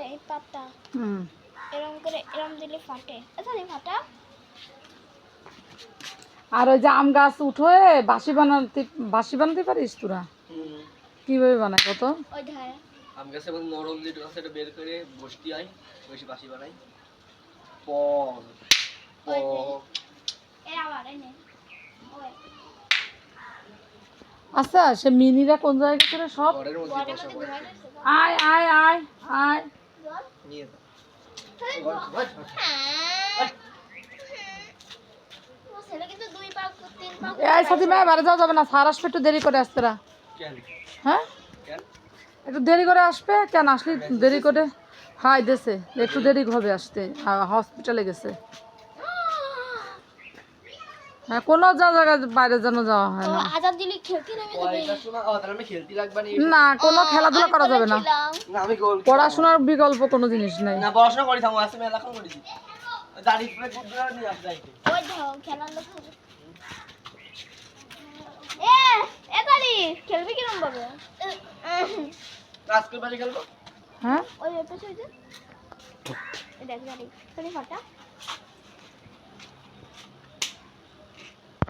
এই পাতা হুম এরকম করে এরকম দিলে ফাটে আচ্ছা ফাটা আর ওই যে আম গাছ উঠে বাঁশি বানাতে পারিস তোরা কিভাবে বানায় কত ওই ধারে আম গাছে মানে নরম যে গাছে এটা বের করে বসতি হয় বসে বাঁশি বানাই প ওই যে এ আবার এনে ওই আচ্ছা সে মিনিরা কোন জায়গায় গেছে রে সব ঘরের মধ্যে বড়ের বসা মধ্যে হয় ঘুমাই দিছে আয় আয় আয় আয় নিয়ে যা ও ছেলে কিন্তু দুই পা তিন পা এই সাথী ভাই বাড়ি যাওয়া যাবে না স্যার আসবে একটু দেরি করে আসতে কেন হ্যাঁ কেন একটু দেরি করে আসবে কেন আসলি দেরি করে হাই দেশে একটু দেরি হবে আসতে হসপিটালে গেছে হ্যাঁ কোনো জায়গায় বাইরে যেন যাওয়া হয় ও না আজাদ দিলি খেলতে নামে যাবে পয়সা শোনা তাহলে আমি খেলতে লাগবে না কোনো খেলাধুলা করা যাবে না না আমি গোল পড়াশোনার বিকল্প কোনো জিনিস নেই না পড়াশোনা করি থামো আছে মেলা এখন করেছি দাড়ি পুরো গুড়া নিয়ে আসে যাইতে ওই দাও খেলার লোক এ দাঁড়ি খেলবি কিরম ভাবে রাজকুল বাড়ি খেলবো হ্যাঁ ওই পেছনে যে দেখ দাঁড়ি ফাটা